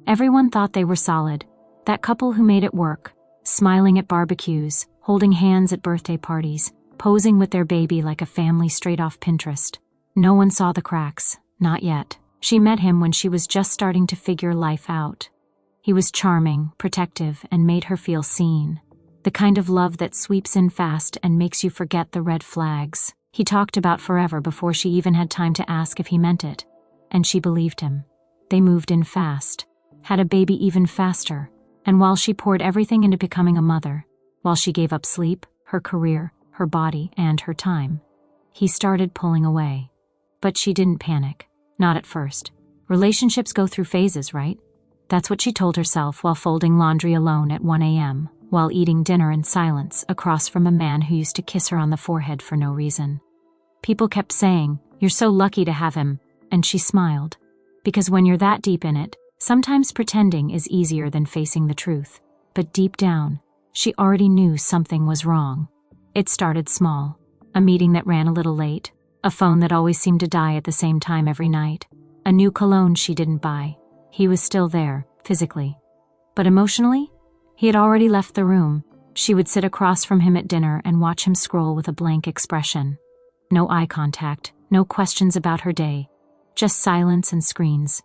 Everyone thought they were solid. That couple who made it work, smiling at barbecues, holding hands at birthday parties, posing with their baby like a family straight off Pinterest. No one saw the cracks, not yet. She met him when she was just starting to figure life out. He was charming, protective, and made her feel seen. The kind of love that sweeps in fast and makes you forget the red flags. He talked about forever before she even had time to ask if he meant it. And she believed him. They moved in fast, had a baby even faster, and while she poured everything into becoming a mother, while she gave up sleep, her career, her body, and her time, he started pulling away. But she didn't panic. Not at first. Relationships go through phases, right? That's what she told herself while folding laundry alone at 1 a.m., while eating dinner in silence across from a man who used to kiss her on the forehead for no reason. People kept saying, "You're so lucky to have him," and she smiled. Because when you're that deep in it, sometimes pretending is easier than facing the truth. But deep down, she already knew something was wrong. It started small. A meeting that ran a little late. A phone that always seemed to die at the same time every night. A new cologne she didn't buy. He was still there, physically. But emotionally? He had already left the room. She would sit across from him at dinner and watch him scroll with a blank expression. No eye contact, no questions about her day. Just silence and screens.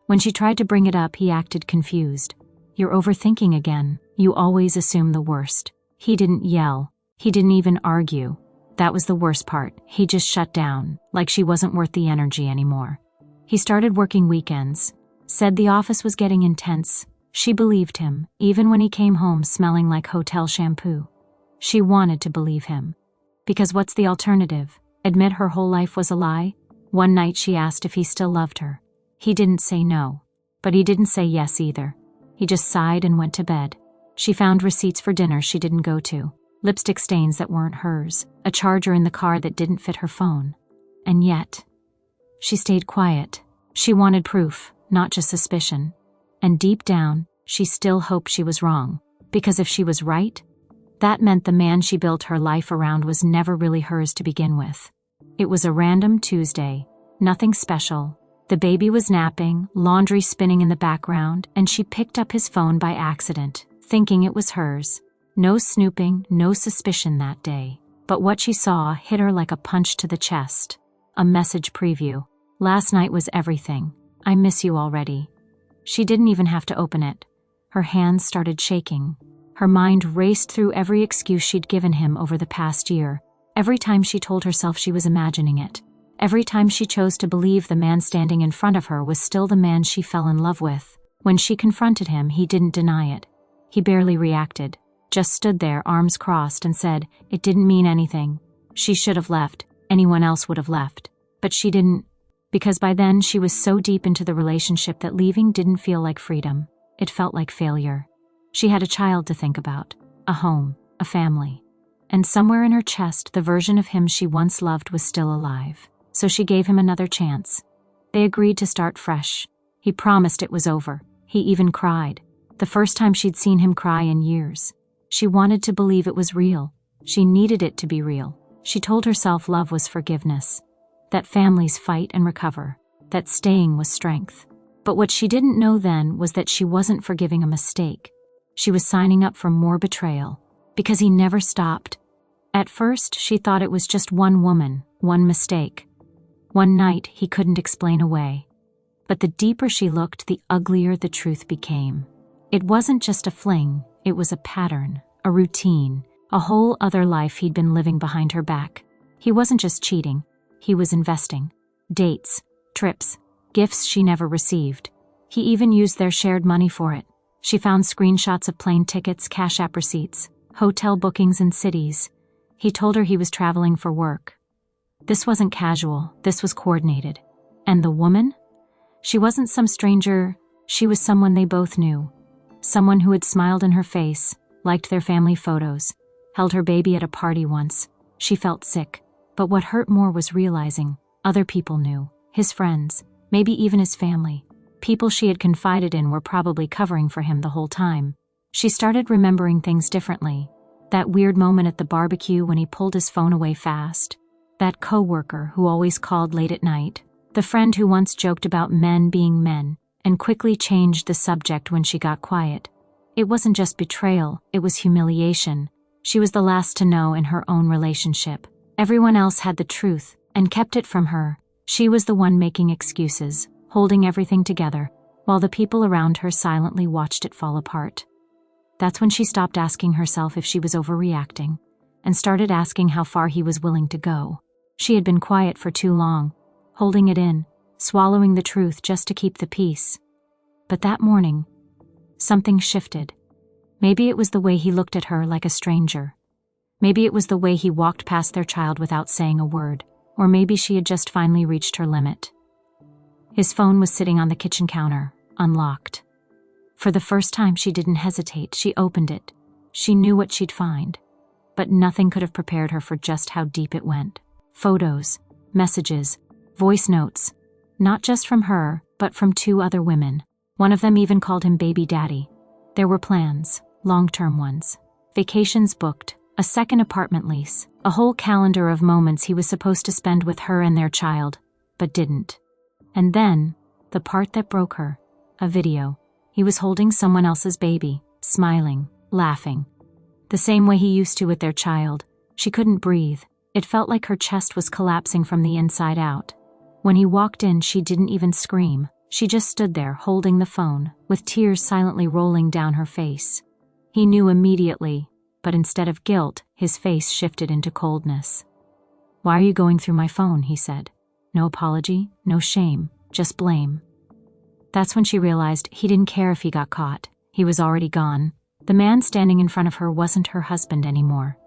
When she tried to bring it up, he acted confused. "You're overthinking again. You always assume the worst." He didn't yell. He didn't even argue. That was the worst part. He just shut down, like she wasn't worth the energy anymore. He started working weekends. Said the office was getting intense. She believed him, even when he came home smelling like hotel shampoo. She wanted to believe him. Because what's the alternative? Admit her whole life was a lie? One night she asked if he still loved her. He didn't say no. But he didn't say yes either. He just sighed and went to bed. She found receipts for dinner she didn't go to. Lipstick stains that weren't hers, a charger in the car that didn't fit her phone. And yet, she stayed quiet. She wanted proof, not just suspicion. And deep down, she still hoped she was wrong. Because if she was right, that meant the man she built her life around was never really hers to begin with. It was a random Tuesday, nothing special. The baby was napping, laundry spinning in the background, and she picked up his phone by accident, thinking it was hers. No snooping, no suspicion that day. But what she saw hit her like a punch to the chest. A message preview. "Last night was everything. I miss you already." She didn't even have to open it. Her hands started shaking. Her mind raced through every excuse she'd given him over the past year. Every time she told herself she was imagining it. Every time she chose to believe the man standing in front of her was still the man she fell in love with. When she confronted him, he didn't deny it. He barely reacted. Just stood there, arms crossed, and said, "It didn't mean anything. She should have left. Anyone else would have left." But she didn't. Because by then she was so deep into the relationship that leaving didn't feel like freedom. It felt like failure. She had a child to think about. A home. A family. And somewhere in her chest, the version of him she once loved was still alive. So she gave him another chance. They agreed to start fresh. He promised it was over. He even cried. The first time she'd seen him cry in years. She wanted to believe it was real. She needed it to be real. She told herself love was forgiveness. That families fight and recover. That staying was strength. But what she didn't know then was that she wasn't forgiving a mistake. She was signing up for more betrayal. Because he never stopped. At first, she thought it was just one woman, one mistake. One night he couldn't explain away. But the deeper she looked, the uglier the truth became. It wasn't just a fling. It was a pattern, a routine, a whole other life he'd been living behind her back. He wasn't just cheating, he was investing. Dates, trips, gifts she never received. He even used their shared money for it. She found screenshots of plane tickets, Cash App receipts, hotel bookings in cities. He told her he was traveling for work. This wasn't casual, this was coordinated. And the woman? She wasn't some stranger, she was someone they both knew. Someone who had smiled in her face, liked their family photos, held her baby at a party once. She felt sick. But what hurt more was realizing other people knew. His friends, maybe even his family. People she had confided in were probably covering for him the whole time. She started remembering things differently. That weird moment at the barbecue when he pulled his phone away fast. That coworker who always called late at night. The friend who once joked about men being men and quickly changed the subject when she got quiet. It wasn't just betrayal, it was humiliation. She was the last to know in her own relationship. Everyone else had the truth and kept it from her. She was the one making excuses, holding everything together, while the people around her silently watched it fall apart. That's when she stopped asking herself if she was overreacting, and started asking how far he was willing to go. She had been quiet for too long, holding it in, swallowing the truth just to keep the peace. But that morning, something shifted. Maybe it was the way he looked at her like a stranger. Maybe it was the way he walked past their child without saying a word. Or maybe she had just finally reached her limit. His phone was sitting on the kitchen counter, unlocked. For the first time, she didn't hesitate. She opened it. She knew what she'd find. But nothing could have prepared her for just how deep it went. Photos, messages, voice notes. Not just from her, but from 2 other women. One of them even called him baby daddy. There were plans, long-term ones. Vacations booked, a second apartment lease, a whole calendar of moments he was supposed to spend with her and their child, but didn't. And then, the part that broke her, a video. He was holding someone else's baby, smiling, laughing. The same way he used to with their child. She couldn't breathe. It felt like her chest was collapsing from the inside out. When he walked in, she didn't even scream. She just stood there holding the phone, with tears silently rolling down her face. He knew immediately, but instead of guilt, his face shifted into coldness. "Why are you going through my phone?" he said. No apology, no shame, just blame. That's when she realized he didn't care if he got caught. He was already gone. The man standing in front of her wasn't her husband anymore.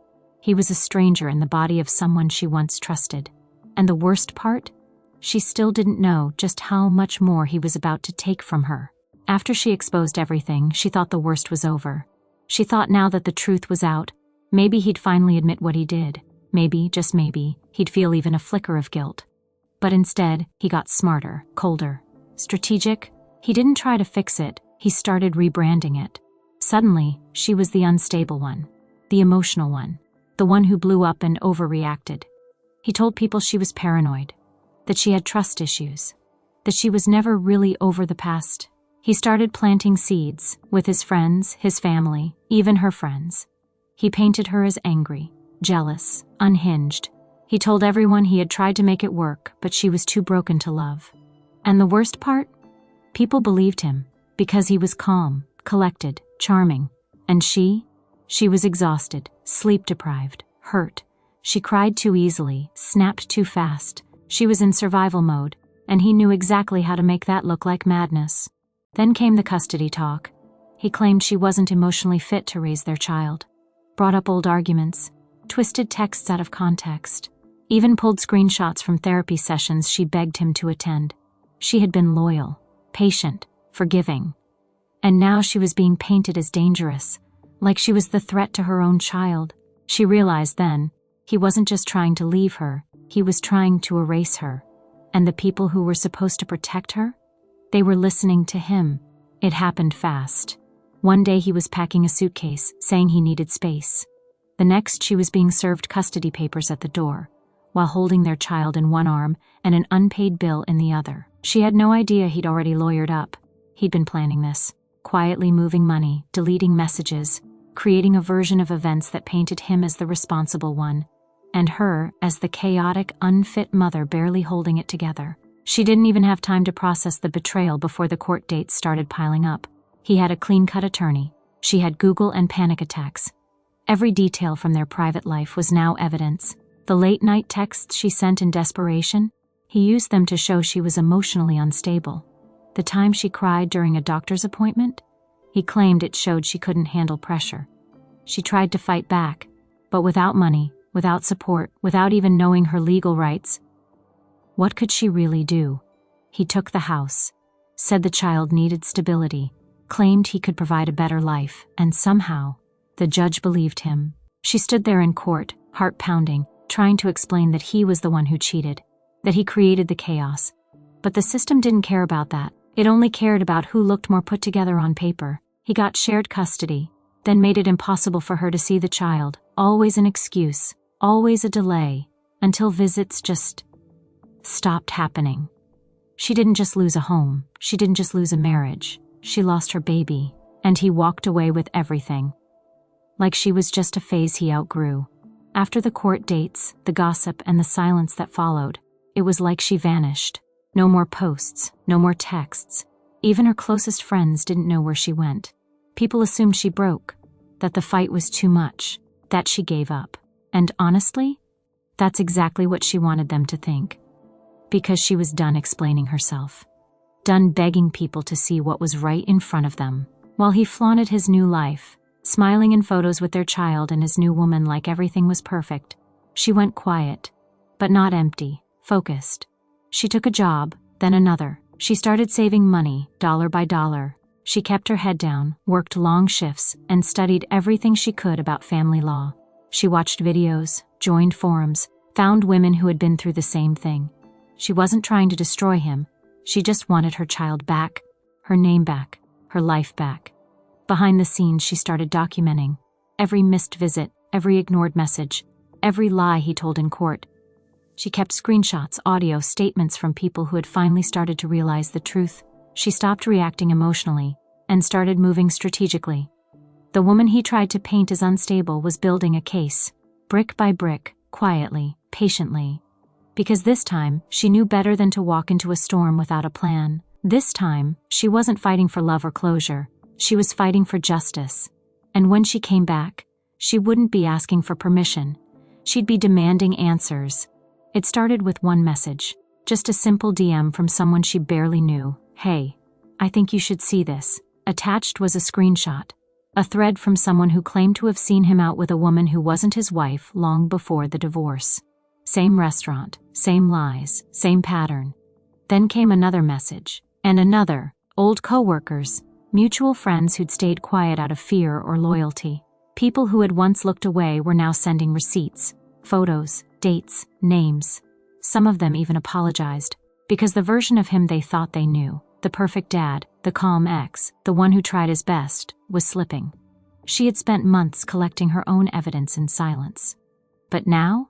He was a stranger in the body of someone she once trusted. And the worst part? She still didn't know just how much more he was about to take from her. After she exposed everything, she thought the worst was over. She thought now that the truth was out, maybe he'd finally admit what he did. Maybe, just maybe, he'd feel even a flicker of guilt. But instead, he got smarter, colder, strategic. He didn't try to fix it, he started rebranding it. Suddenly, she was the unstable one, the emotional one, the one who blew up and overreacted. He told people she was paranoid, that she had trust issues, that she was never really over the past. He started planting seeds with his friends, his family, even her friends. He painted her as angry, jealous, unhinged. He told everyone he had tried to make it work, but she was too broken to love. And the worst part? People believed him because he was calm, collected, charming. And she was exhausted, sleep-deprived, hurt. She cried too easily, snapped too fast. She was in survival mode, and he knew exactly how to make that look like madness. Then came the custody talk. He claimed she wasn't emotionally fit to raise their child. Brought up old arguments, twisted texts out of context, even pulled screenshots from therapy sessions she begged him to attend. She had been loyal, patient, forgiving. And now she was being painted as dangerous, like she was the threat to her own child. She realized then, he wasn't just trying to leave her, he was trying to erase her. And the people who were supposed to protect her? They were listening to him. It happened fast. One day he was packing a suitcase, saying he needed space. The next she was being served custody papers at the door, while holding their child in one arm and an unpaid bill in the other. She had no idea he'd already lawyered up. He'd been planning this, quietly moving money, deleting messages, creating a version of events that painted him as the responsible one, and her as the chaotic, unfit mother barely holding it together. She didn't even have time to process the betrayal before the court dates started piling up. He had a clean-cut attorney. She had Google and panic attacks. Every detail from their private life was now evidence. The late-night texts she sent in desperation, he used them to show she was emotionally unstable. The time she cried during a doctor's appointment, he claimed it showed she couldn't handle pressure. She tried to fight back, but without money, without support, without even knowing her legal rights. What could she really do? He took the house, said the child needed stability, claimed he could provide a better life, and somehow, the judge believed him. She stood there in court, heart pounding, trying to explain that he was the one who cheated, that he created the chaos. But the system didn't care about that. It only cared about who looked more put together on paper. He got shared custody, then made it impossible for her to see the child. Always an excuse, always a delay, until visits just stopped happening. She didn't just lose a home, she didn't just lose a marriage, she lost her baby, and he walked away with everything. Like she was just a phase he outgrew. After the court dates, the gossip, and the silence that followed, it was like she vanished. No more posts, no more texts. Even her closest friends didn't know where she went. People assumed she broke, that the fight was too much, that she gave up. And honestly, that's exactly what she wanted them to think. Because she was done explaining herself. Done begging people to see what was right in front of them. While he flaunted his new life, smiling in photos with their child and his new woman like everything was perfect, she went quiet, but not empty, focused. She took a job, then another. She started saving money, dollar by dollar. She kept her head down, worked long shifts, and studied everything she could about family law. She watched videos, joined forums, found women who had been through the same thing. She wasn't trying to destroy him. She just wanted her child back, her name back, her life back. Behind the scenes, she started documenting every missed visit, every ignored message, every lie he told in court. She kept screenshots, audio, statements from people who had finally started to realize the truth. She stopped reacting emotionally and started moving strategically. The woman he tried to paint as unstable was building a case, brick by brick, quietly, patiently. Because this time, she knew better than to walk into a storm without a plan. This time, she wasn't fighting for love or closure. She was fighting for justice. And when she came back, she wouldn't be asking for permission. She'd be demanding answers. It started with one message, just a simple DM from someone she barely knew. "Hey, I think you should see this." Attached was a screenshot, a thread from someone who claimed to have seen him out with a woman who wasn't his wife long before the divorce. Same restaurant, same lies, same pattern. Then came another message, and another. Old co-workers, mutual friends who'd stayed quiet out of fear or loyalty. People who had once looked away were now sending receipts, photos, dates, names. Some of them even apologized, because the version of him they thought they knew, the perfect dad, the calm ex, the one who tried his best, was slipping. She had spent months collecting her own evidence in silence. But now,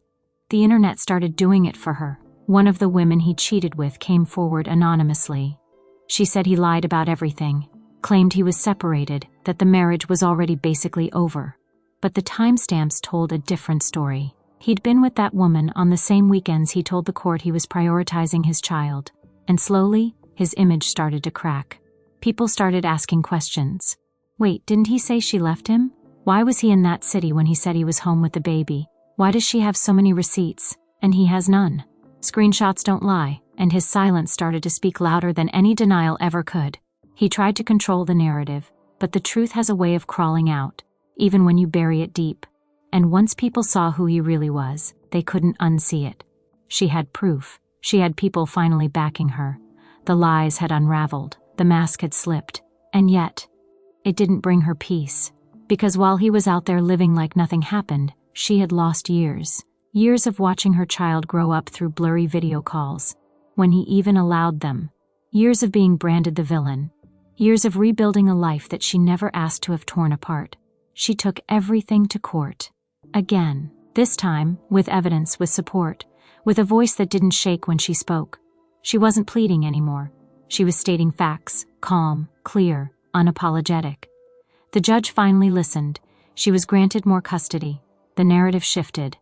the internet started doing it for her. One of the women he cheated with came forward anonymously. She said he lied about everything, claimed he was separated, that the marriage was already basically over. But the timestamps told a different story. He'd been with that woman on the same weekends he told the court he was prioritizing his child. And slowly, his image started to crack. People started asking questions. Wait, didn't he say she left him? Why was he in that city when he said he was home with the baby? Why does she have so many receipts, and he has none? Screenshots don't lie, and his silence started to speak louder than any denial ever could. He tried to control the narrative, but the truth has a way of crawling out, even when you bury it deep. And once people saw who he really was, they couldn't unsee it. She had proof. She had people finally backing her. The lies had unraveled, the mask had slipped, and yet, it didn't bring her peace. Because while he was out there living like nothing happened, she had lost years. Years of watching her child grow up through blurry video calls, when he even allowed them. Years of being branded the villain. Years of rebuilding a life that she never asked to have torn apart. She took everything to court. Again, this time, with evidence, with support, with a voice that didn't shake when she spoke. She wasn't pleading anymore. She was stating facts, calm, clear, unapologetic. The judge finally listened. She was granted more custody. The narrative shifted.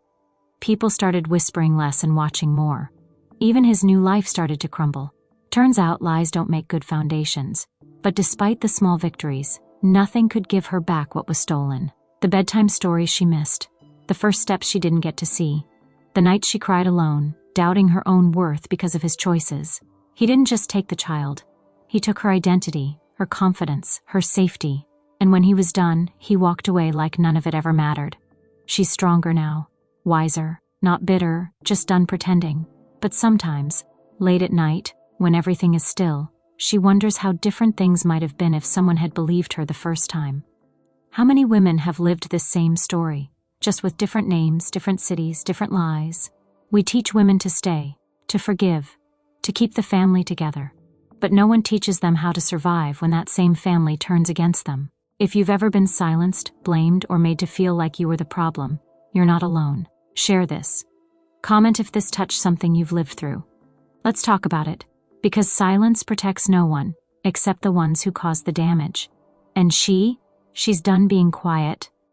People started whispering less and watching more. Even his new life started to crumble. Turns out lies don't make good foundations. But despite the small victories, nothing could give her back what was stolen. The bedtime stories she missed. The first steps she didn't get to see. The nights she cried alone, doubting her own worth because of his choices. He didn't just take the child. He took her identity, her confidence, her safety. And when he was done, he walked away like none of it ever mattered. She's stronger now. Wiser. Not bitter, just done pretending. But sometimes, late at night, when everything is still, she wonders how different things might have been if someone had believed her the first time. How many women have lived this same story, just with different names, different cities, different lies? We teach women to stay, to forgive, to keep the family together. But no one teaches them how to survive when that same family turns against them. If you've ever been silenced, blamed, or made to feel like you were the problem, you're not alone. Share this. Comment if this touched something you've lived through. Let's talk about it. Because silence protects no one, except the ones who cause the damage. And she's done being quiet,